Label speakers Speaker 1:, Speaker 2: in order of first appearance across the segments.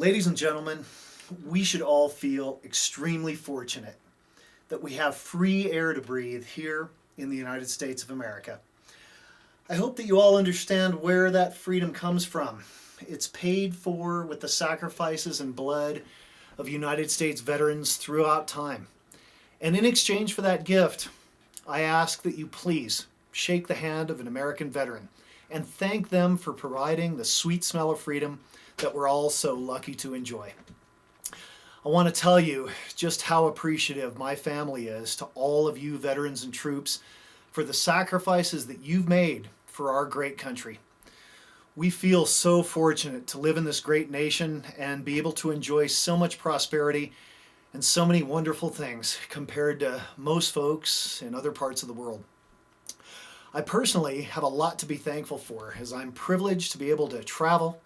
Speaker 1: Ladies and gentlemen, we should all feel extremely fortunate that we have free air to breathe here in the United States of America. I hope that you all understand where that freedom comes from. It's paid for with the sacrifices and blood of United States veterans throughout time. And in exchange for that gift, I ask that you please shake the hand of an American veteran and thank them for providing the sweet smell of freedom that we're all so lucky to enjoy. I want to tell you just how appreciative my family is to all of you veterans and troops for the sacrifices that you've made for our great country. We feel so fortunate to live in this great nation and be able to enjoy so much prosperity and so many wonderful things compared to most folks in other parts of the world. I personally have a lot to be thankful for, as I'm privileged to be able to travel,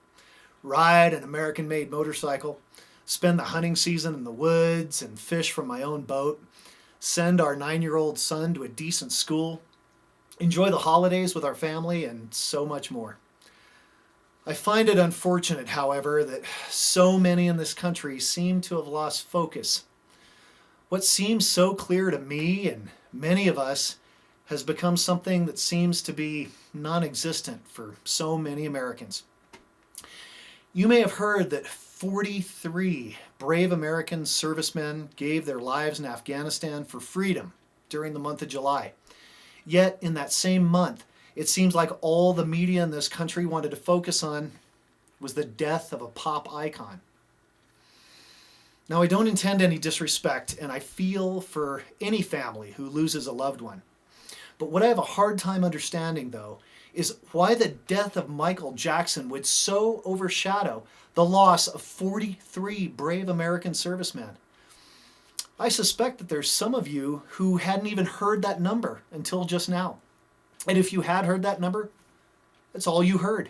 Speaker 1: ride an American-made motorcycle, spend the hunting season in the woods and fish from my own boat, send our 9-year-old son to a decent school, enjoy the holidays with our family, and so much more. I find it unfortunate, however, that so many in this country seem to have lost focus. What seems so clear to me and many of us has become something that seems to be non-existent for so many Americans. You may have heard that 43 brave American servicemen gave their lives in Afghanistan for freedom during the month of July. Yet in that same month, it seems like all the media in this country wanted to focus on was the death of a pop icon. Now, I don't intend any disrespect, and I feel for any family who loses a loved one. But what I have a hard time understanding, though, is why the death of Michael Jackson would so overshadow the loss of 43 brave American servicemen. I suspect that there's some of you who hadn't even heard that number until just now. And if you had heard that number, that's all you heard.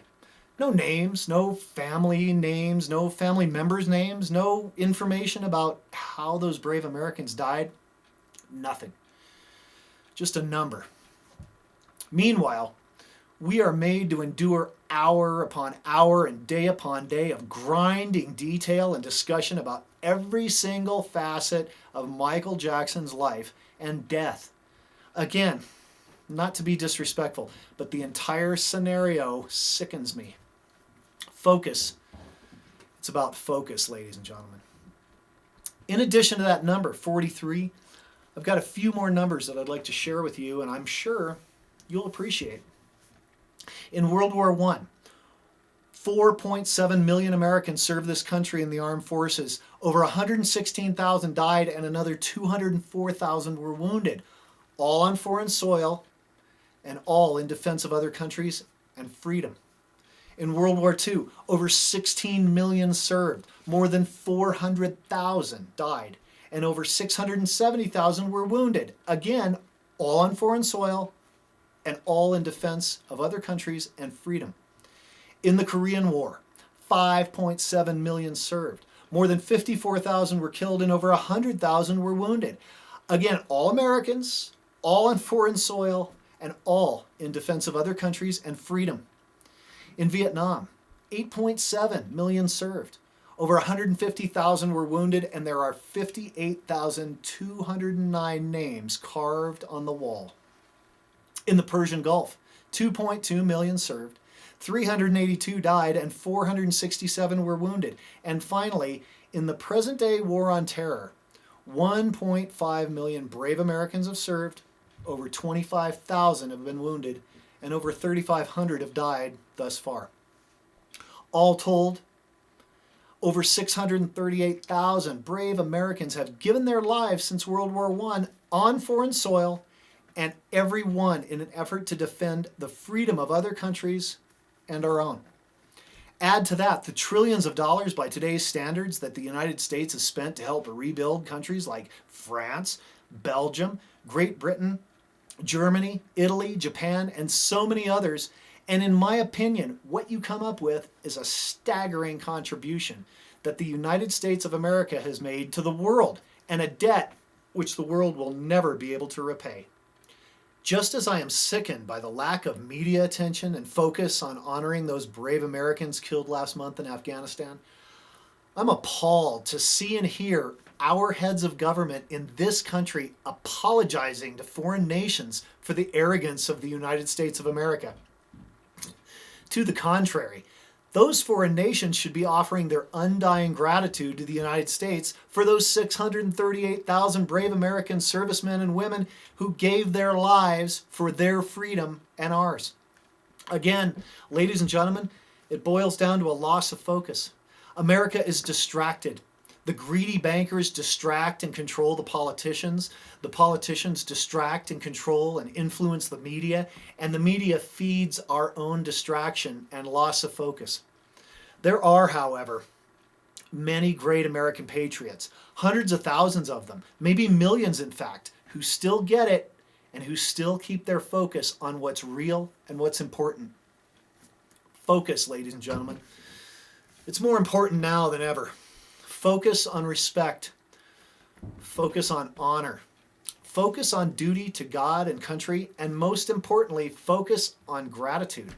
Speaker 1: No names, no family names, no family members' names, no information about how those brave Americans died. Nothing. Just a number. Meanwhile, we are made to endure hour upon hour and day upon day of grinding detail and discussion about every single facet of Michael Jackson's life and death. Again, not to be disrespectful, but the entire scenario sickens me. Focus. It's about focus, ladies and gentlemen. In addition to that number, 43, I've got a few more numbers that I'd like to share with you, and I'm sure you'll appreciate. In World War I, 4.7 million Americans served this country in the armed forces. Over 116,000 died and another 204,000 were wounded, all on foreign soil and all in defense of other countries and freedom. In World War II, over 16 million served, more than 400,000 died, and over 670,000 were wounded, again, all on foreign soil and all in defense of other countries and freedom. In the Korean War, 5.7 million served. More than 54,000 were killed and over 100,000 were wounded. Again, all Americans, all on foreign soil, and all in defense of other countries and freedom. In Vietnam, 8.7 million served. Over 150,000 were wounded, and there are 58,209 names carved on the wall. In the Persian Gulf, 2.2 million served, 382 died, and 467 were wounded. And finally, in the present-day War on Terror, 1.5 million brave Americans have served, over 25,000 have been wounded, and over 3,500 have died thus far. All told, over 638,000 brave Americans have given their lives since World War I on foreign soil, and every one in an effort to defend the freedom of other countries and our own. Add to that the trillions of dollars by today's standards that the United States has spent to help rebuild countries like France, Belgium, Great Britain, Germany, Italy, Japan, and so many others. And in my opinion, what you come up with is a staggering contribution that the United States of America has made to the world, and a debt which the world will never be able to repay. Just as I am sickened by the lack of media attention and focus on honoring those brave Americans killed last month in Afghanistan, I'm appalled to see and hear our heads of government in this country apologizing to foreign nations for the arrogance of the United States of America. To the contrary, those foreign nations should be offering their undying gratitude to the United States for those 638,000 brave American servicemen and women who gave their lives for their freedom and ours. Again, ladies and gentlemen, it boils down to a loss of focus. America is distracted. The greedy bankers distract and control the politicians. The politicians distract and control and influence the media. And the media feeds our own distraction and loss of focus. There are, however, many great American patriots, hundreds of thousands of them, maybe millions in fact, who still get it and who still keep their focus on what's real and what's important. Focus, ladies and gentlemen. It's more important now than ever. Focus on respect. Focus on honor. Focus on duty to God and country, and most importantly, focus on gratitude.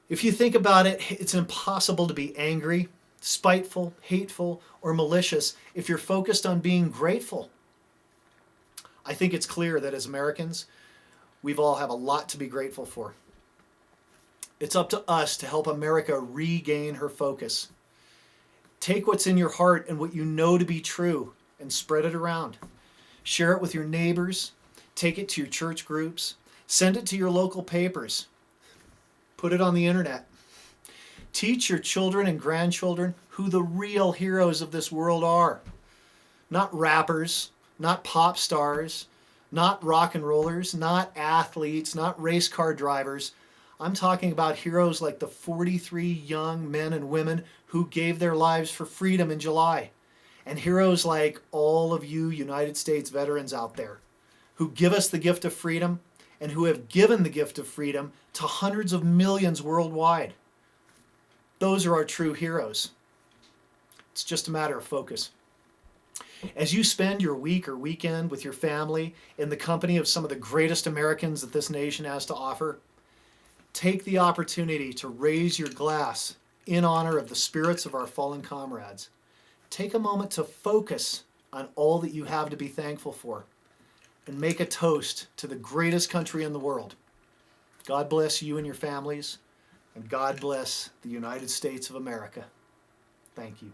Speaker 1: If you think about it, it's impossible to be angry, spiteful, hateful, or malicious if you're focused on being grateful. I think it's clear that as Americans, we've all have a lot to be grateful for. It's up to us to help America regain her focus. Take what's in your heart and what you know to be true and spread it around. Share it with your neighbors. Take it to your church groups. Send it to your local papers. Put it on the internet. Teach your children and grandchildren who the real heroes of this world are. Not rappers, not pop stars, not rock and rollers, not athletes, not race car drivers. I'm talking about heroes like the 43 young men and women who gave their lives for freedom in July. And heroes like all of you United States veterans out there who give us the gift of freedom and who have given the gift of freedom to hundreds of millions worldwide. Those are our true heroes. It's just a matter of focus. As you spend your week or weekend with your family in the company of some of the greatest Americans that this nation has to offer, take the opportunity to raise your glass in honor of the spirits of our fallen comrades. Take a moment to focus on all that you have to be thankful for and make a toast to the greatest country in the world. God bless you and your families, and God bless the United States of America. Thank you.